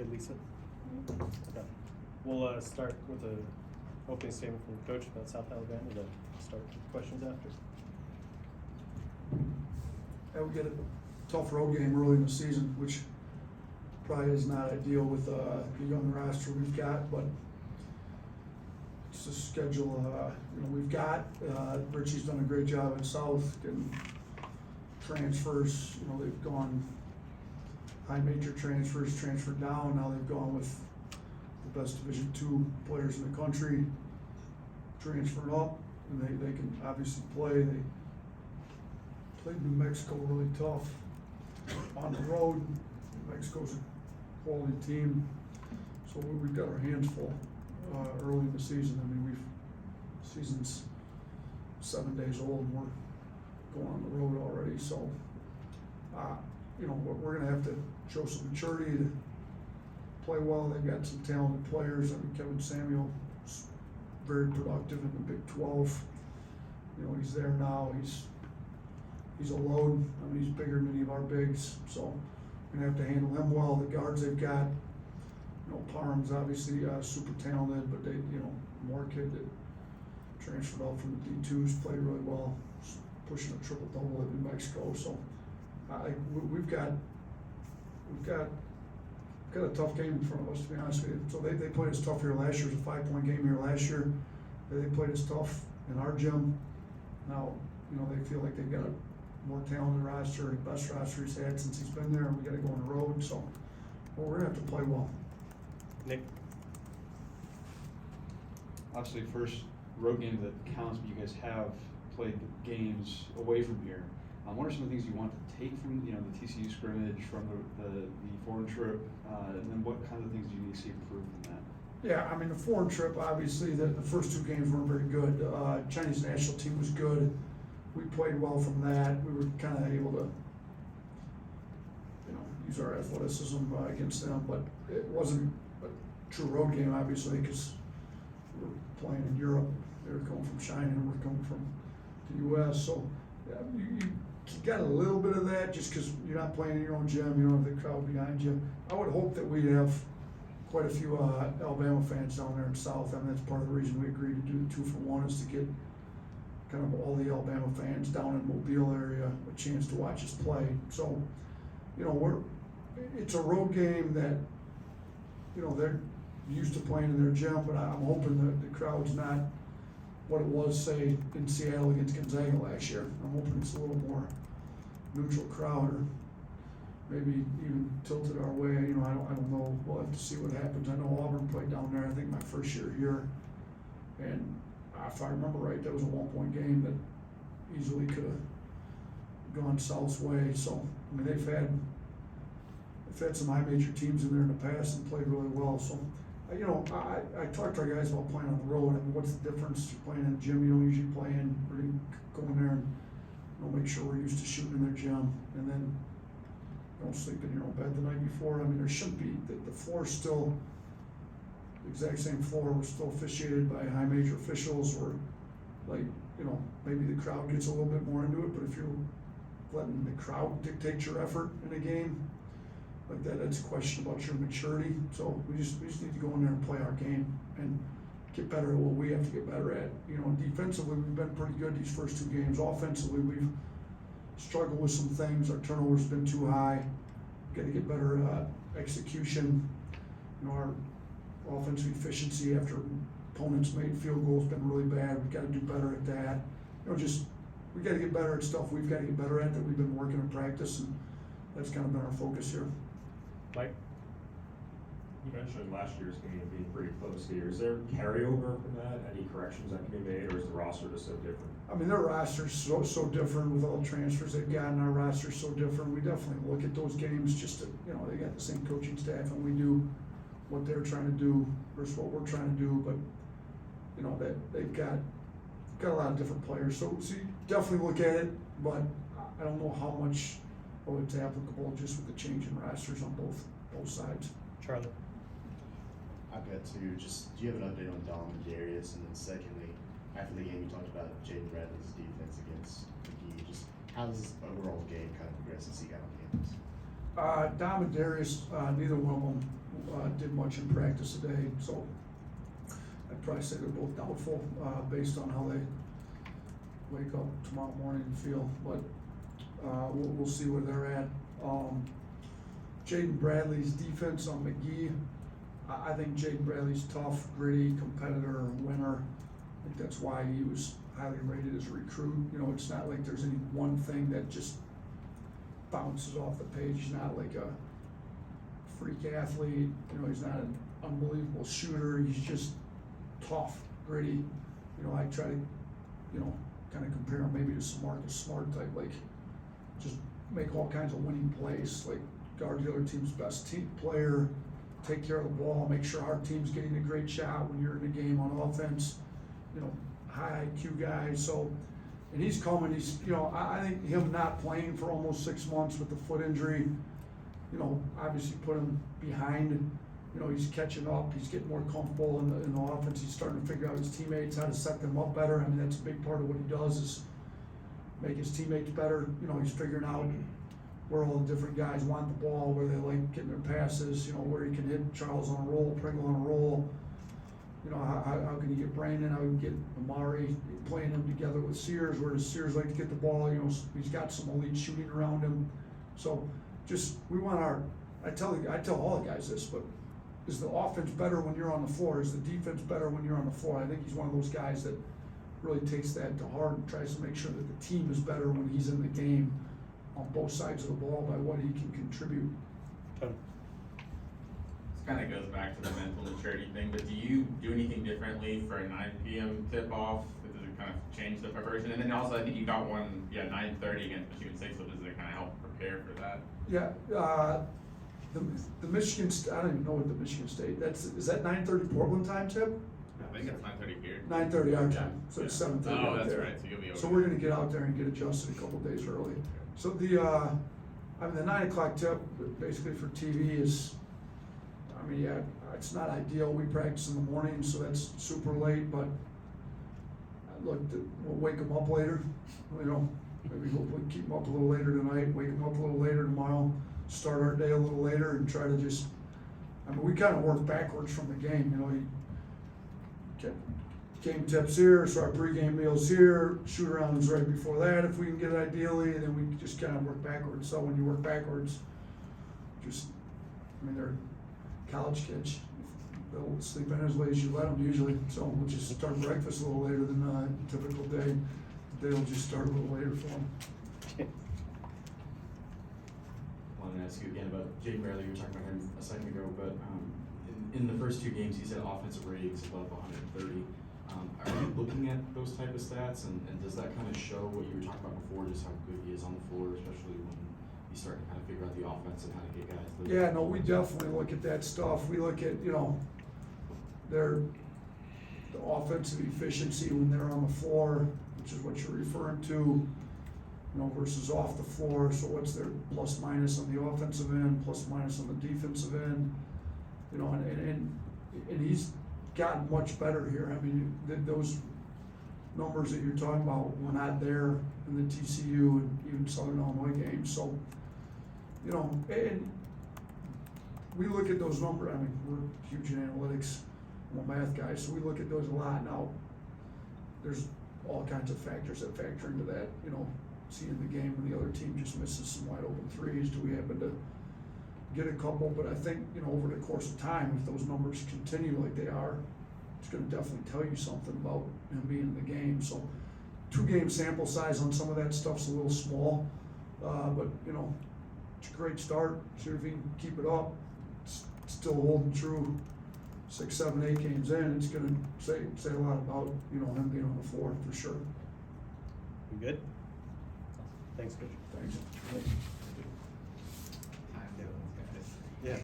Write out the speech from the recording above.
ahead, Lisa. Okay. We'll start with a opening statement from the coach about South Alabama, then start questions after. Yeah, we get a tough road game early in the season, which probably is not ideal with the young roster we've got, but it's a schedule, we've got. Richie's done a great job at South getting transfers. They've gone high major transfers, transferred down. Now they've gone with the best Division II players in the country, transferred up, and they can obviously play. They played New Mexico really tough on the road. New Mexico's a quality team, so we've got our hands full early in the season. I mean, season's 7 days old, and we're going on the road already. So, we're going to have to show some maturity to play well. They've got some talented players. I mean, Kevin Samuel's very productive in the Big 12. He's there now. He's a load. I mean, he's bigger than any of our bigs. So we're going to have to handle him well. The guards they've got, Parham's obviously super talented, but more kid that transferred out from the D2s played really well, pushing a triple-double at New Mexico. So we've got a tough game in front of us, to be honest with you. So they played us tough here last year. It was a 5-point game here last year. They played us tough in our gym. Now, they feel like they've got a more talented roster, the best roster he's had since he's been there, and we got to go on the road. So, we're going to have to play well. Nick? Obviously, first road game that counts, but you guys have played games away from here. What are some of the things you want to take from the TCU scrimmage, from the foreign trip, and then what kind of things do you need to see improved from that? Yeah, I mean, the foreign trip, obviously, the first two games weren't very good. Chinese national team was good. We played well from that. We were kind of able to, use our athleticism against them, but it wasn't a true road game, obviously, because we were playing in Europe. They were coming from China, and we're coming from the U.S., so yeah, you got a little bit of that just because you're not playing in your own gym, you don't have the crowd behind you. I would hope that we'd have quite a few Alabama fans down there in South. I mean, that's part of the reason we agreed to do the 2-for-1 is to get kind of all the Alabama fans down in Mobile area a chance to watch us play. So, it's a road game that, they're used to playing in their gym, but I'm hoping that the crowd's not what it was, say, in Seattle against Gonzaga last year. I'm hoping it's a little more neutral crowd, or maybe even tilted our way. I don't know. We'll have to see what happens. I know Auburn played down there, I think, my first year here, and if I remember right, that was a 1-point game that easily could have gone South's way. So, I mean, they've had some high major teams in there in the past and played really well. So, I talked to our guys about playing on the road. I mean, what's the difference? You're playing in the gym, you don't usually play in. We're going to go in there and make sure we're used to shooting in their gym, and then don't sleep in your own bed the night before. I mean, there shouldn't be. The floor's still the exact same floor. We're still officiated by high major officials, or maybe the crowd gets a little bit more into it, but if you're letting the crowd dictate your effort in a game like that, that's a question about your maturity. So we just need to go in there and play our game and get better at what we have to get better at. Defensively, we've been pretty good these first two games. Offensively, we've struggled with some things. Our turnovers have been too high. We've got to get better execution. Our offensive efficiency after opponents made field goals has been really bad. We've got to do better at that. We got to get better at stuff we've got to get better at that we've been working in practice, and that's kind of been our focus here. Mike? You mentioned last year's game being pretty close here. Is there carryover from that? Any corrections that can be made, or is the roster just so different? I mean, their roster's so different with all the transfers they've got, and our roster's so different. We definitely look at those games just to, they got the same coaching staff, and we do what they're trying to do versus what we're trying to do. But, they've got a lot of different players. So you definitely look at it, but I don't know how much it's applicable just with the change in rosters on both sides. Charlie? I've got to just, do you have an update on Dom and Darius? And then secondly, after the game you talked about Jaden Bradley's defense against McGee. Just how does this overall game kind of progress since he got on campus? Dom and Darius, neither one of them, did much in practice today, so I'd probably say they're both doubtful, based on how they wake up tomorrow morning and feel, but, we'll see where they're at. Jaden Bradley's defense on McGee, I think Jaden Bradley's tough, gritty, competitor, winner. I think that's why he was highly rated as a recruit. You know, it's not like there's any one thing that just bounces off the page. He's not like a freak athlete, you know, he's not an unbelievable shooter, he's just tough, gritty. You know, I try to, you know, kind of compare him maybe to some Marcus Smart type, like just make all kinds of winning plays, like guard the other team's best team player, take care of the ball, make sure our team's getting a great shot when you're in the game on offense, you know, high IQ guy, so, and he's coming, he's, you know, I think him not playing for almost 6 months with the foot injury, you know, obviously put him behind, you know, he's catching up, he's getting more comfortable in the offense, he's starting to figure out his teammates, how to set them up better. I mean, that's a big part of what he does is make his teammates better, you know, he's figuring out where all the different guys want the ball, where they like getting their passes, you know, where he can hit Charles on a roll, Pringle on a roll, you know, how can you get Brandon, how can you get Amari, playing him together with Sears, where does Sears like to get the ball, you know, he's got some elite shooting around him, so just, we want our, I tell all the guys this, but is the offense better when you're on the floor, is the defense better when you're on the floor? I think he's one of those guys that really takes that to heart and tries to make sure that the team is better when he's in the game on both sides of the ball by what he can contribute. Tony? This kind of goes back to the mental maturity thing, but do you do anything differently for a 9 p.m. tip-off? Does it kind of change the preparation? And then also, I think you got one, 9:30 against Michigan State, so does it kind of help prepare for that? Yeah, the Michigan, I don't even know what the Michigan State, is that 9:30 Portland time, Tip? I think it's 9:30 here. 9:30 our time, so it's 7:30 Oh, out that's there. right, so you'll be over. So we're gonna get out there and get adjusted a couple days early. So the, I mean, the 9 o'clock tip, basically for TV is, I mean, yeah, it's not ideal, we practice in the morning, so that's super late, but look, we'll wake them up later, you know, maybe we'll keep them up a little later tonight, wake them up a little later tomorrow, start our day a little later and try to just, I mean, we kind of work backwards from the game, you know, you get game tips here, so our pregame meal's here, shoot around's right before that if we can get it ideally, and then we just kind of work backwards. So when you work backwards, just, I mean, they're college kids, they'll sleep in as late as you let them usually, so we'll just start breakfast a little later than a typical day. They'll just start a little later for them. Wanted to ask you again about Jaden Bradley, you were talking about him a second ago, but in the first 2 games, he's had offensive ratings above 130. Are you looking at those type of stats, and does that kind of show what you were talking about before, just how good he is on the floor, especially when you start to kind of figure out the offense and how to get guys? Yeah, no, we definitely look at that stuff. We look at, you know, the offensive efficiency when they're on the floor, which is what you're referring to, you know, versus off the floor. So what's their plus minus on the offensive end, plus minus on the defensive end, you know, and he's gotten much better here. I mean, those numbers that you're talking about were not there in the TCU and even Southern Illinois games. So, you know, and we look at those numbers. I mean, we're huge in analytics. I'm a math guy, so we look at those a lot. Now, there's all kinds of factors that factor into that. You know, seeing the game when the other team just misses some wide open threes. Do we happen to get a couple? But I think, you know, over the course of time, if those numbers continue like they are, it's going to definitely tell you something about him being in the game. So 2-game sample size on some of that stuff's a little small, but, you know, it's a great start. See if he can keep it up. It's still holding true 6, 7, 8 games in. It's going to say a lot about, you know, him being on the floor for sure. You good? Thanks, Coach. Thanks.